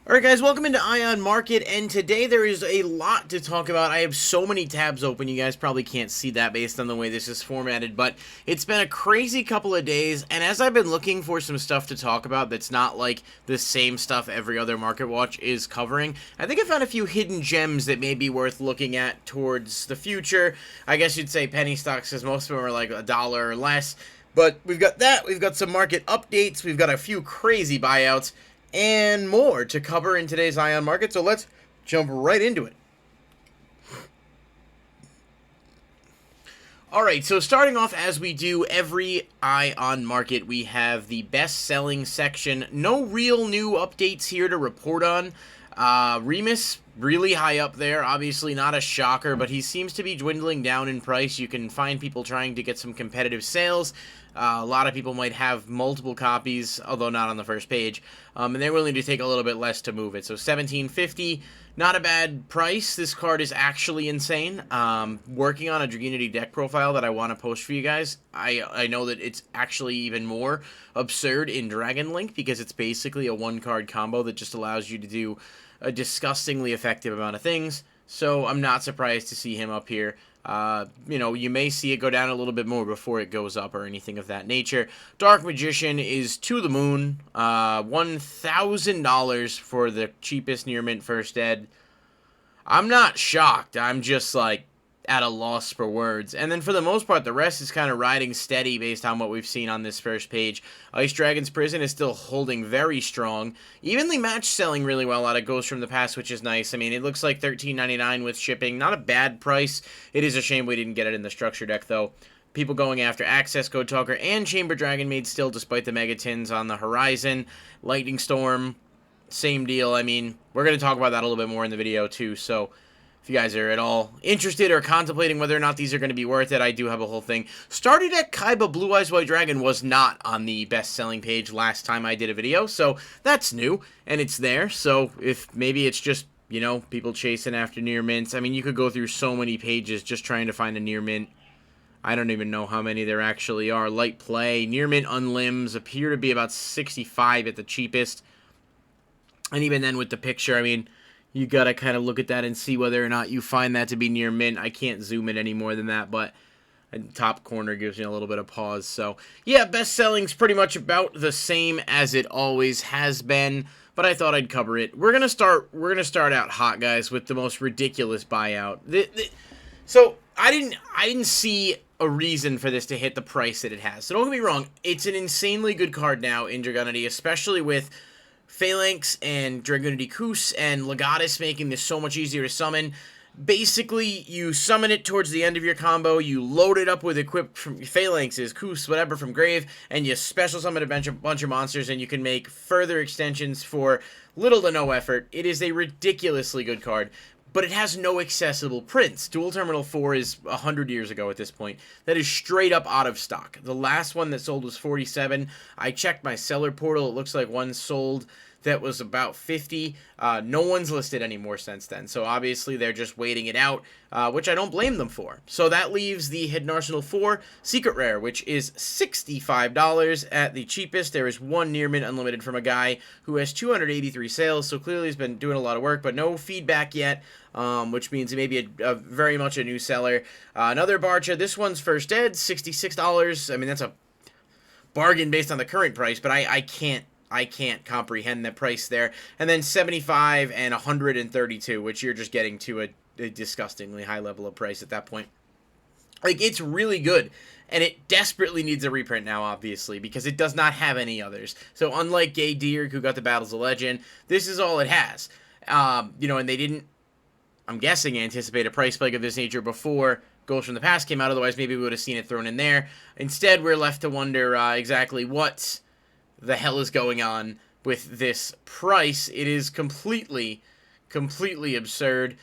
Alright guys, welcome into Ion Market, and today there is a lot to talk about. I have so many tabs open, you guys probably can't see that based on the way this is formatted, but it's been a crazy couple of days, and as I've been looking for some stuff to talk about that's not like the same stuff every other Market Watch is covering, I think I found a few hidden gems that may be worth looking at towards the future. I guess you'd say penny stocks, because most of them are like $1 or less, but we've got that, we've got some market updates, we've got a few crazy buyouts, and more to cover in today's Ion Market, so let's jump right into it. Alright, so starting off as we do every Ion Market, we have the best-selling section. No real new updates here to report on. Remus, really high up there, obviously not a shocker, but he seems to be dwindling down in price. You can find people trying to get some competitive sales. A lot of people might have multiple copies, although not on the first page, and they're willing to take a little bit less to move it. So $17.50, not a bad price. This card is actually insane. Working on a Dragonity deck profile that I want to post for you guys. I know that it's actually even more absurd in Dragon Link because it's basically a one-card combo that just allows you to do a disgustingly effective amount of things. So I'm not surprised to see him up here. You know, you may see it go down a little bit more before it goes up or anything of that nature. Dark Magician is to the moon. $1,000 for the cheapest near mint first ed. I'm not shocked. I'm just like at a loss for words. And then for the most part, the rest is kind of riding steady based on what we've seen on this first page. Ice Dragon's Prison is still holding very strong. Evenly matched, selling really well out of Ghost from the Past, which is nice. I mean, it looks like $13.99 with shipping. Not a bad price. It is a shame we didn't get it in the structure deck, though. People going after Access, Code Talker, and Chamber Dragon Maid still, despite the Megatins on the horizon. Lightning Storm, same deal. I mean, we're going to talk about that a little bit more in the video, too, so if you guys are at all interested or contemplating whether or not these are going to be worth it, I do have a whole thing. Starter deck Kaiba Blue Eyes White Dragon was not on the best-selling page last time I did a video, so that's new, and it's there. So if maybe it's just, you know, people chasing after near mints. I mean, you could go through so many pages just trying to find a near mint. I don't even know how many there actually are. Light Play, near mint unlims appear to be about 65 at the cheapest. And even then with the picture, I mean, you gotta kind of look at that and see whether or not you find that to be near mint. I can't zoom it any more than that, but the top corner gives me a little bit of pause. So, yeah, best selling's pretty much about the same as it always has been, but I thought I'd cover it. We're gonna start out hot, guys, with the most ridiculous buyout. So, I didn't see a reason for this to hit the price that it has. So don't get me wrong, it's an insanely good card now in Dragonity, especially with Phalanx and Dragonity Koos and Legatus making this so much easier to summon. Basically, you summon it towards the end of your combo, you load it up with equipped from Phalanxes, Koos, whatever from Grave, and you special summon a bunch of monsters, and you can make further extensions for little to no effort. It is a ridiculously good card, but it has no accessible prints. Dual Terminal 4 is 100 years ago at this point. That is straight up out of stock. The last one that sold was 47. I checked my seller portal. It looks like one sold that was about 50. No one's listed anymore since then. So obviously they're just waiting it out, which I don't blame them for. So that leaves the Hidden Arsenal 4 Secret Rare, which is $65 at the cheapest. There is one near mint unlimited from a guy who has 283 sales. So clearly he's been doing a lot of work, but no feedback yet. Which means it may be a very much a new seller. Another Barcha. This one's first ed, $66. I mean, that's a bargain based on the current price, but I can't comprehend the price there. And then 75 and 132, which you're just getting to a disgustingly high level of price at that point. Like, it's really good, and it desperately needs a reprint now, obviously, because it does not have any others. So unlike Gay Deer, who got the Battles of Legend, this is all it has. You know, and they didn't, I'm guessing, anticipate a price spike of this nature before Ghost from the Past came out. Otherwise, maybe we would have seen it thrown in there. Instead, we're left to wonder exactly what the hell is going on with this price. It is completely absurd.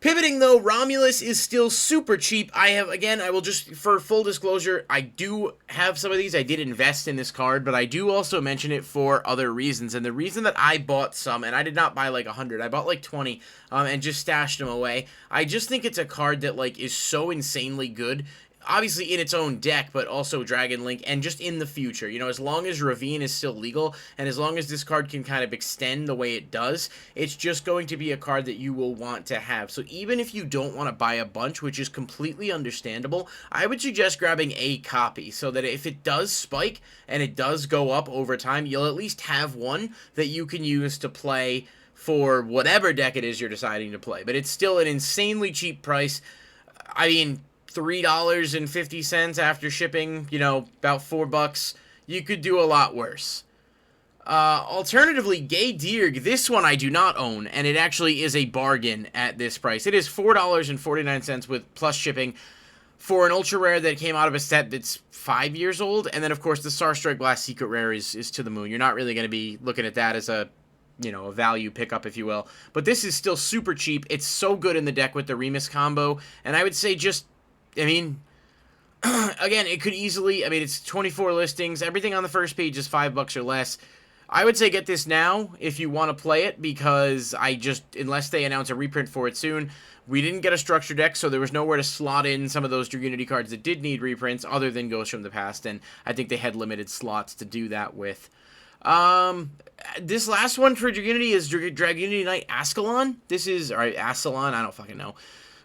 Pivoting, though, Romulus is still super cheap. I will just, for full disclosure, I do have some of these. I did invest in this card, but I do also mention it for other reasons. And the reason that I bought some, and I did not buy like 100, I bought like 20, and just stashed them away. I just think it's a card that, like, is so insanely good. obviously in its own deck, but also Dragon Link, and just in the future. You know, as long as Ravine is still legal, and as long as this card can kind of extend the way it does, it's just going to be a card that you will want to have. So even if you don't want to buy a bunch, which is completely understandable, I would suggest grabbing a copy, so that if it does spike, and it does go up over time, you'll at least have one that you can use to play for whatever deck it is you're deciding to play. But it's still an insanely cheap price. I mean, $3.50 after shipping, you know, about $4. You could do a lot worse. Alternatively, Gay Deerg, this one I do not own, and it actually is a bargain at this price. It is $4.49 with plus shipping for an ultra rare that came out of a set that's 5 years old, and then of course the Starstrike Blast Secret Rare is to the moon. You're not really going to be looking at that as a, you know, a value pickup, if you will. But this is still super cheap. It's so good in the deck with the Remus combo, and I would say just, I mean, again, it could easily, I mean, it's 24 listings. Everything on the first page is $5 or less. I would say get this now if you want to play it, because unless they announce a reprint for it soon, we didn't get a structure deck, so there was nowhere to slot in some of those Dragunity cards that did need reprints other than Ghosts from the Past, and I think they had limited slots to do that with. This last one for Dragunity is Dragunity Knight Ascalon. This is, or Ascalon, I don't fucking know.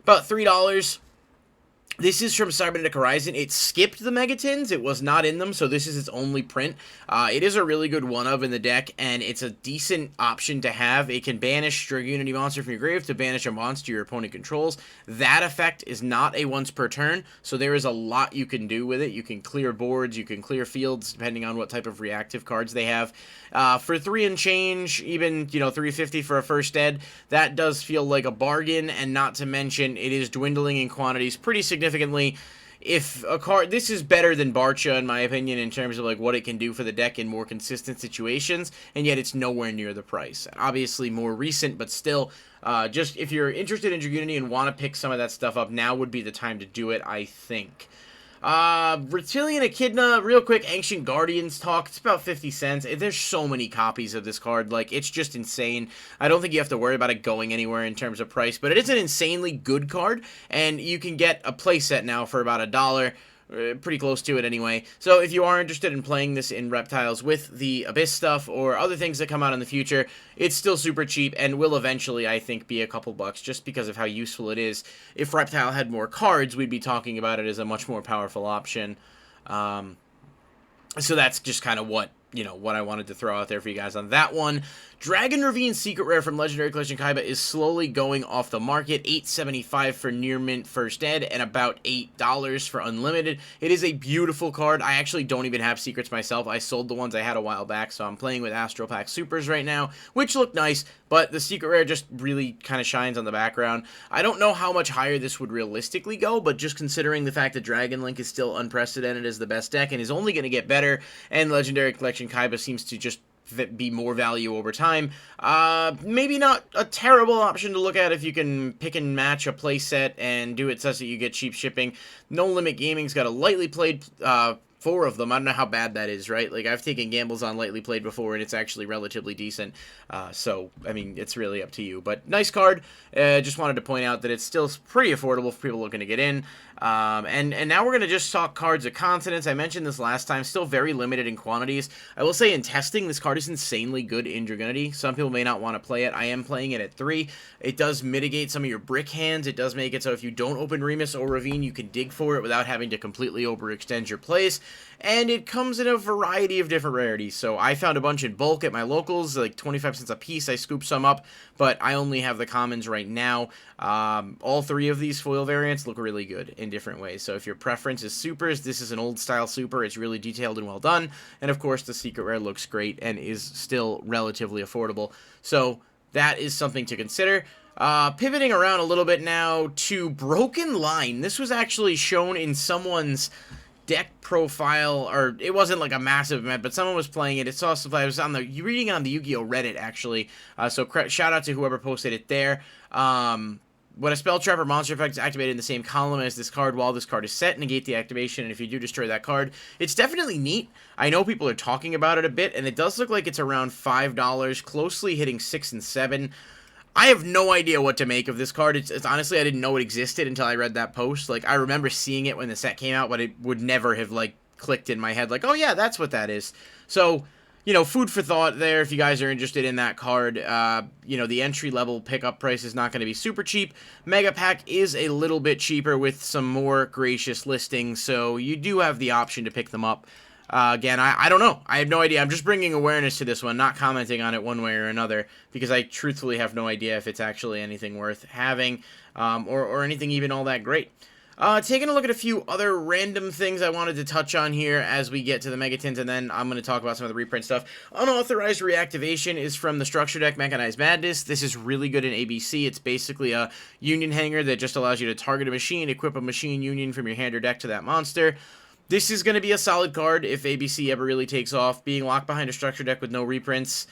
About $3. This is from Cybernetic Horizon. It skipped the Megatins. It was not in them, so this is its only print. It is a really good one-of in the deck, and it's a decent option to have. It can banish Dragunity monster from your grave to banish a monster your opponent controls. That effect is not a once per turn, so there is a lot you can do with it. You can clear boards, you can clear fields, depending on what type of reactive cards they have. For 3 and change, even, you know, $3.50 for a first ed, that does feel like a bargain, and not to mention, it is dwindling in quantities pretty significantly. If a card, this is better than Barcha in my opinion in terms of like what it can do for the deck in more consistent situations, and yet it's nowhere near the price. Obviously more recent, but still, just if you're interested in Dragunity and want to pick some of that stuff up, now would be the time to do it, I think. Reptilian Echidna, real quick, Ancient Guardians talk, it's about 50 cents. There's so many copies of this card, like, it's just insane. I don't think you have to worry about it going anywhere in terms of price, but it is an insanely good card, and you can get a playset now for about $1. Pretty close to it anyway. So if you are interested in playing this in Reptiles with the Abyss stuff or other things that come out in the future, it's still super cheap and will eventually, I think, be a couple bucks just because of how useful it is. If Reptile had more cards, we'd be talking about it as a much more powerful option. So that's just kind of what, you know, what I wanted to throw out there for you guys on that one. Dragon Ravine Secret Rare from Legendary Collection Kaiba is slowly going off the market. $8.75 for Near Mint First Ed and about $8 for Unlimited. It is a beautiful card. I actually don't even have secrets myself. I sold the ones I had a while back, so I'm playing with Astral Pack Supers right now, which look nice, but the Secret Rare just really kind of shines on the background. I don't know how much higher this would realistically go, but just considering the fact that Dragon Link is still unprecedented as the best deck and is only going to get better, and Legendary Collection Kaiba seems to just be more value over time. Maybe not a terrible option to look at if you can pick and match a playset and do it such that you get cheap shipping. No Limit Gaming's got a lightly played 4 of them. I don't know how bad that is, right? Like, I've taken gambles on lightly played before, and it's actually relatively decent. So, I mean, it's really up to you. But nice card. Just wanted to point out that it's still pretty affordable for people looking to get in. And now we're going to just talk cards of Continents. I mentioned this last time. Still very limited in quantities. I will say in testing, this card is insanely good in Dragunity. Some people may not want to play it. I am playing it at 3. It does mitigate some of your brick hands. It does make it so if you don't open Remus or Ravine, you can dig for it without having to completely overextend your plays. And it comes in a variety of different rarities. So I found a bunch in bulk at my locals, like 25 cents a piece. I scooped some up, but I only have the commons right now. All 3 of these foil variants look really good in different ways. So if your preference is supers, this is an old style super. It's really detailed and well done. And of course, the Secret Rare looks great and is still relatively affordable. So that is something to consider. Pivoting around a little bit now to Broken Line. This was actually shown in someone's deck profile, or it wasn't like a massive event, but someone was playing it. It saw stuff. I was on the reading it on the YuGiOh Reddit actually. So shout out to whoever posted it there. When a spell trap or monster effect is activated in the same column as this card while this card is set, negate the activation, and if you do destroy that card, it's definitely neat. I know people are talking about it a bit, and it does look like it's around $5, closely hitting 6 and 7. I have no idea what to make of this card. It's honestly, I didn't know it existed until I read that post. Like, I remember seeing it when the set came out, but it would never have, like, clicked in my head. Like, oh yeah, that's what that is. So, you know, food for thought there if you guys are interested in that card. You know, the entry-level pickup price is not going to be super cheap. Mega Pack is a little bit cheaper with some more gracious listings, so you do have the option to pick them up. Again, I don't know. I have no idea. I'm just bringing awareness to this one, not commenting on it one way or another, because I truthfully have no idea if it's actually anything worth having, or anything even all that great. Taking a look at a few other random things I wanted to touch on here as we get to the Megatins, and then I'm going to talk about some of the reprint stuff. Unauthorized reactivation is from the Structure Deck Mechanized Madness. This is really good in ABC. It's basically a union hanger that just allows you to target a machine, equip a machine union from your hand or deck to that monster. This is going to be a solid card if ABC ever really takes off. Being locked behind a structure deck with no reprints,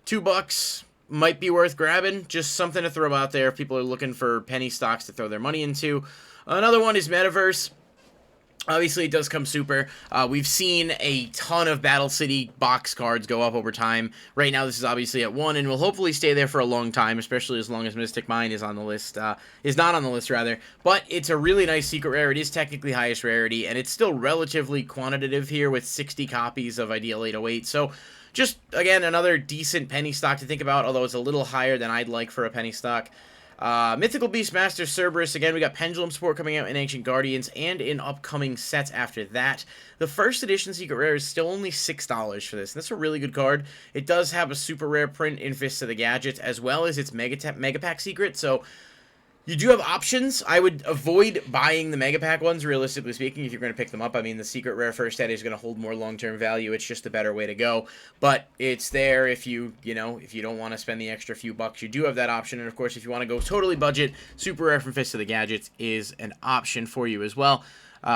$2 might be worth grabbing. Just something to throw out there if people are looking for penny stocks to throw their money into. Another one is Metaverse. Obviously, it does come super. We've seen a ton of Battle City box cards go up over time. Right now, this is obviously at 1, and will hopefully stay there for a long time, especially as long as Mystic Mine is on the list. Is not on the list, rather. But it's a really nice secret rare. It is technically highest rarity, and it's still relatively quantitative here with 60 copies of Ideal 808. So, just, again, another decent penny stock to think about, although it's a little higher than I'd like for a penny stock. Mythical Beastmaster Cerberus. Again, we got Pendulum Sport coming out in Ancient Guardians and in upcoming sets after that. The first edition Secret Rare is still only $6 for this. And that's a really good card. It does have a super rare print in Fists of the Gadgets, as well as its Mega Pack secret, so you do have options. I would avoid buying the Mega Pack ones, realistically speaking, if you're going to pick them up. I mean, the Secret Rare first set is going to hold more long-term value. It's just a better way to go. But it's there if you don't want to spend the extra few bucks. You do have that option. And, of course, if you want to go totally budget, Super Rare from Fist of the Gadgets is an option for you as well.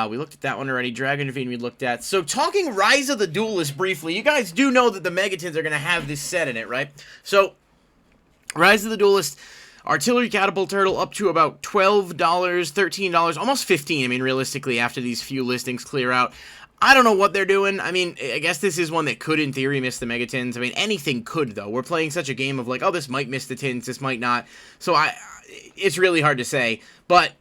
We looked at that one already. Dragon Ravine we looked at. So, talking Rise of the Duelist briefly, you guys do know that the Megatins are going to have this set in it, right? So, Rise of the Duelist, Artillery Catapult Turtle up to about $12, $13, almost $15. I mean, realistically, after these few listings clear out, I don't know what they're doing. I mean, I guess this is one that could, in theory, miss the Megatins. I mean, anything could, though. We're playing such a game of like, oh, this might miss the tins, this might not. So, it's really hard to say. But,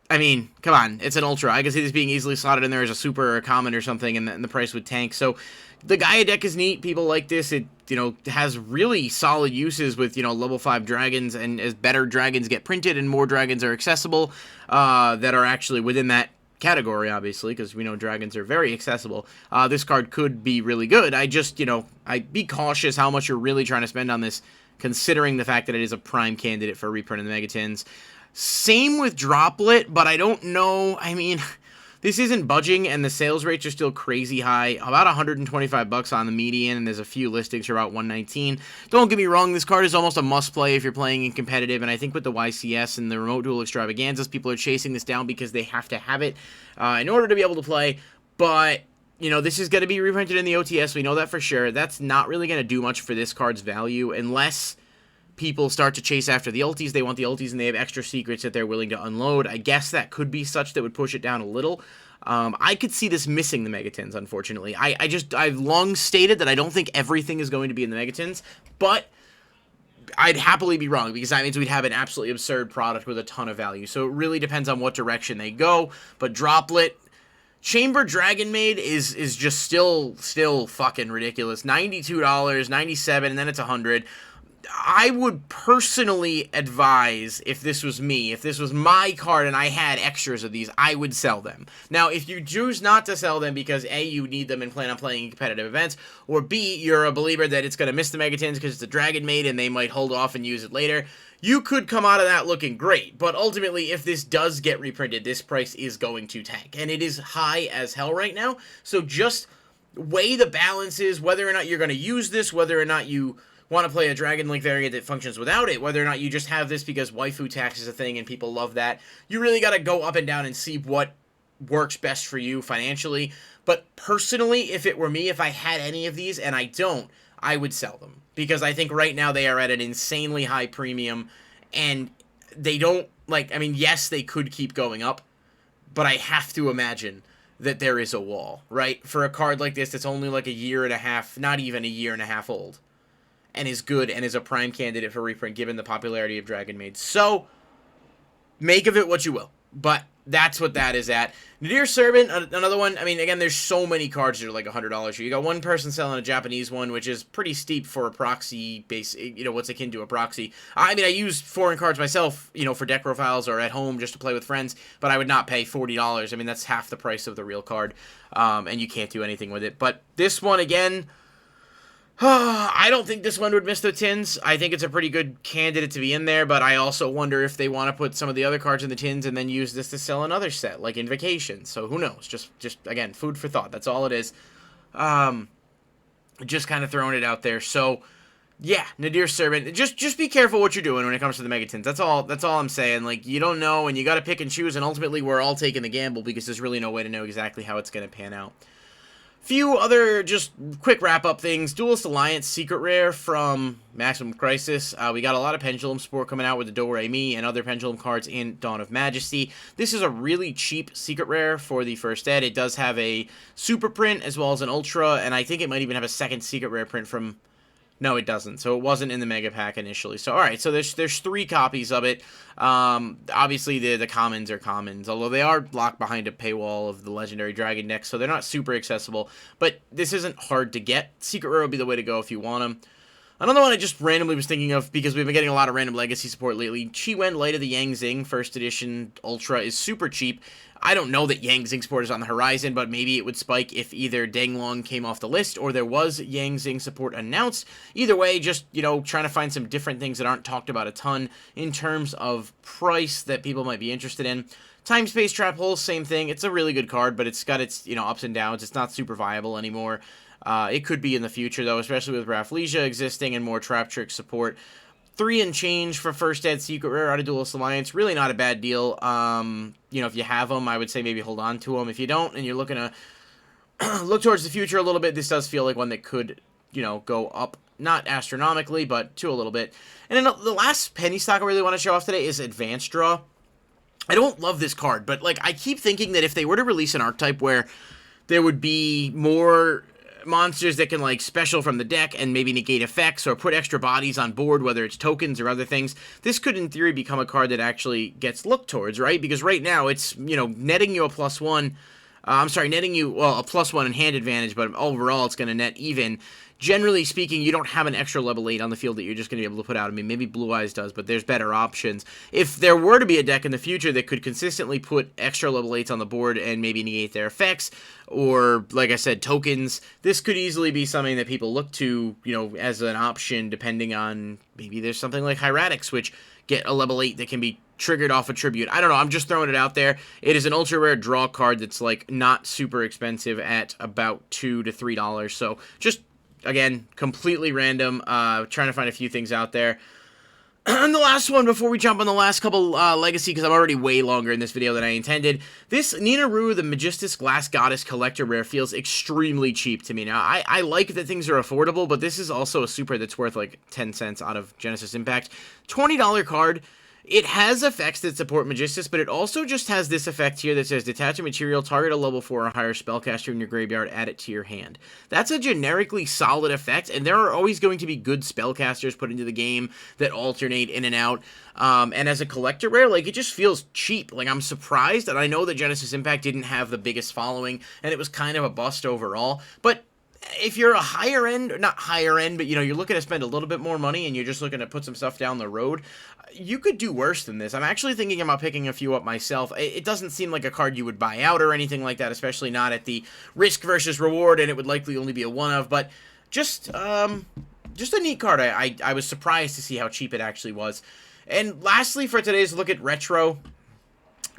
I mean, come on, it's an Ultra. I can see this being easily slotted in there as a Super or a Common or something, and the price would tank. So, the Gaia deck is neat. People like this. It, has really solid uses with, level 5 dragons, and as better dragons get printed and more dragons are accessible, that are actually within that category, obviously, because we know dragons are very accessible, this card could be really good. I just, I'd be cautious how much you're really trying to spend on this, considering the fact that it is a prime candidate for reprint in the Megatins. Same with Droplet, but I don't know. I mean, this isn't budging, and the sales rates are still crazy high. About $125 on the median, and there's a few listings for about $119. Don't get me wrong, this card is almost a must-play if you're playing in competitive, and I think with the YCS and the Remote Duel Extravaganzas, people are chasing this down because they have to have it in order to be able to play. But, this is going to be reprinted in the OTS. We know that for sure. That's not really going to do much for this card's value unless people start to chase after the ultis. They want the ultis, and they have extra secrets that they're willing to unload. I guess that could be such that would push it down a little. I could see this missing the Megatins, unfortunately. I've long stated that I don't think everything is going to be in the Megatins, but I'd happily be wrong, because that means we'd have an absolutely absurd product with a ton of value. So it really depends on what direction they go. But Droplet, Chamber Dragon Maid is just still fucking ridiculous. $92, $97, and then it's $100. I would personally advise, if this was me, if this was my card and I had extras of these, I would sell them. Now, if you choose not to sell them because A, you need them and plan on playing in competitive events, or B, you're a believer that it's going to miss the Megatins because it's a Dragon Maid and they might hold off and use it later, you could come out of that looking great. But ultimately, if this does get reprinted, this price is going to tank. And it is high as hell right now, so just weigh the balances, whether or not you're going to use this, whether or not you want to play a Dragon Link variant that functions without it, whether or not you just have this because waifu tax is a thing and people love that. You really got to go up and down and see what works best for you financially. But personally, if it were me, if I had any of these, and I don't, I would sell them. Because I think right now they are at an insanely high premium, and they don't, yes, they could keep going up, but I have to imagine that there is a wall, right? For a card like this that's only like a year and a half, not even a year and a half old. and is good and is a prime candidate for reprint given the popularity of Dragon Maid. So, make of it what you will. But that's what that is at. Nadir Servant, another one. I mean, again, there's so many cards that are like $100 here. You got one person selling a Japanese one, which is pretty steep for a proxy base, you know, what's akin to a proxy. I mean, I use foreign cards myself, you know, for deck profiles or at home just to play with friends, but I would not pay $40. I mean, that's half the price of the real card, and you can't do anything with it. But this one, again, I don't think this one would miss the tins. I think it's a pretty good candidate to be in there, but I also wonder if they want to put some of the other cards in the tins and then use this to sell another set, like Invocation. So who knows? Just again, food for thought. That's all it is. Just kind of throwing it out there. So, yeah, Nadir Servant. Just be careful what you're doing when it comes to the Megatins. That's all I'm saying. Like, you don't know, and you got to pick and choose, and ultimately we're all taking the gamble because there's really no way to know exactly how it's going to pan out. Few other just quick wrap-up things. Duelist Alliance Secret Rare from Maximum Crisis. We got a lot of Pendulum Sport coming out with the Do-Re-Mi and other Pendulum cards in Dawn of Majesty. This is a really cheap Secret Rare for the first ed. It does have a Super print as well as an Ultra, and I think it might even have a second Secret Rare print from... No, it doesn't. So it wasn't in the Mega Pack initially. So, alright, so there's 3 copies of it. Obviously, the commons are commons, although they are locked behind a paywall of the Legendary Dragon deck, so they're not super accessible. But this isn't hard to get. Secret Rare will be the way to go if you want them. Another one I just randomly was thinking of, because we've been getting a lot of random Legacy support lately, Chi-Wen Light of the Yang Zing First Edition Ultra is super cheap. I don't know that Yang Zing support is on the horizon, but maybe it would spike if either Danglong came off the list or there was Yang Zing support announced. Either way, just, you know, trying to find some different things that aren't talked about a ton in terms of price that people might be interested in. Time Space Trap Hole, same thing. It's a really good card, but it's got its, you know, ups and downs. It's not super viable anymore. It could be in the future, though, especially with Rafflesia existing and more Trap Trick support. 3 and change for First Ed Secret Rare out of Duelist Alliance. Really not a bad deal. You know, if you have them, I would say maybe hold on to them. If you don't, and you're looking to look towards the future a little bit, this does feel like one that could, you know, go up, not astronomically, but to a little bit. And then the last penny stock I really want to show off today is Advanced Draw. I don't love this card, but, like, I keep thinking that if they were to release an archetype where there would be more monsters that can, like, special from the deck and maybe negate effects or put extra bodies on board, whether it's tokens or other things, this could, in theory, become a card that actually gets looked towards, right? Because right now, it's, you know, netting you a +1, netting you, well, a +1 in hand advantage, but overall, it's going to net even. Generally speaking, you don't have an extra level 8 on the field that you're just going to be able to put out. I mean, maybe Blue Eyes does, but there's better options. If there were to be a deck in the future that could consistently put extra level 8s on the board and maybe negate their effects, or, like I said, tokens, this could easily be something that people look to, you know, as an option, depending on, maybe there's something like Hieratics, which get a level 8 that can be triggered off a tribute. I don't know, I'm just throwing it out there. It is an ultra rare draw card that's, like, not super expensive at about $2 to $3, so just, again, completely random, trying to find a few things out there. And the last one, before we jump on the last couple Legacy, because I'm already way longer in this video than I intended, this Nina Rue, the Magistus Glass Goddess Collector Rare, feels extremely cheap to me. Now, I like that things are affordable, but this is also a super that's worth like 10 cents out of Genesis Impact. $20 card. It has effects that support Magistus, but it also just has this effect here that says, detach a material, target a level 4 or higher spellcaster in your graveyard, add it to your hand. That's a generically solid effect, and there are always going to be good spellcasters put into the game that alternate in and out. And as a collector rare, like, it just feels cheap. Like, I'm surprised, and I know that Genesis Impact didn't have the biggest following, and it was kind of a bust overall, but if you're a higher end, not higher end, but, you know, you're looking to spend a little bit more money and you're just looking to put some stuff down the road, you could do worse than this. I'm actually thinking about picking a few up myself. It doesn't seem like a card you would buy out or anything like that, especially not at the risk versus reward, and it would likely only be a one of, but just a neat card. I was surprised to see how cheap it actually was. And lastly, for today's look at retro,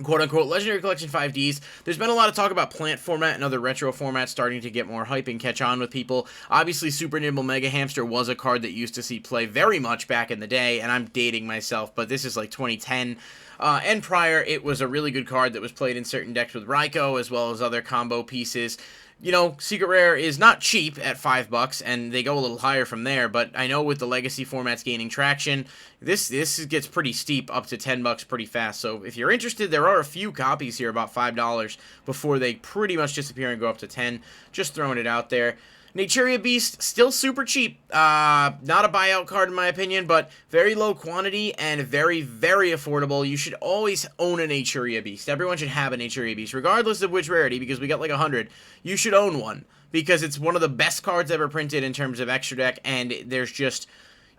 quote-unquote, Legendary Collection 5Ds. There's been a lot of talk about plant format and other retro formats starting to get more hype and catch on with people. Obviously, Super Nimble Mega Hamster was a card that used to see play very much back in the day, and I'm dating myself, but this is like 2010. And prior, it was a really good card that was played in certain decks with Raikou, as well as other combo pieces. You know, Secret Rare is not cheap at $5, and they go a little higher from there, but I know with the Legacy formats gaining traction, this gets pretty steep, up to $10 pretty fast. So if you're interested, there are a few copies here, about $5, before they pretty much disappear and go up to $10. Just throwing it out there. Naturia Beast, still super cheap. Not a buyout card in my opinion, but very low quantity and very, very affordable. You should always own a Naturia Beast. Everyone should have a Naturia Beast, regardless of which rarity, because we got like 100. You should own one, because it's one of the best cards ever printed in terms of extra deck, and there's just,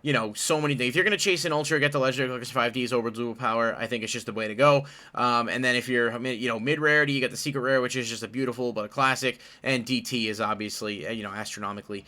you know, so many things. If you're going to chase an Ultra, get the Legendary Collector's 5Ds over Dual Power, I think it's just the way to go. And then if you're, you know, mid-rarity, you got the Secret Rare, which is just a beautiful but a classic, and DT is obviously, you know, astronomically,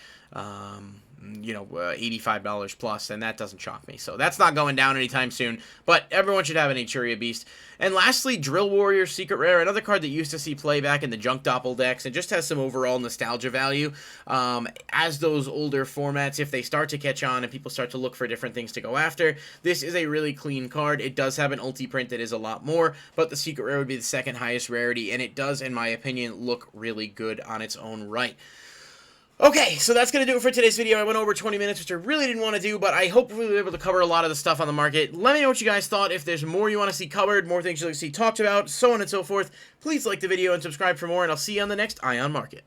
you know, $85 plus, and that doesn't shock me. So that's not going down anytime soon, but everyone should have an Naturia Beast. And lastly, Drill Warrior Secret Rare, another card that used to see play back in the Junk Doppel decks, and just has some overall nostalgia value. As those older formats, if they start to catch on and people start to look for different things to go after, this is a really clean card. It does have an ulti print that is a lot more, but the Secret Rare would be the second highest rarity, and it does, in my opinion, look really good on its own right. Okay, so that's going to do it for today's video. I went over 20 minutes, which I really didn't want to do, but I hope we were able to cover a lot of the stuff on the market. Let me know what you guys thought. If there's more you want to see covered, more things you'd like to see talked about, so on and so forth, please like the video and subscribe for more, and I'll see you on the next Eye on Market.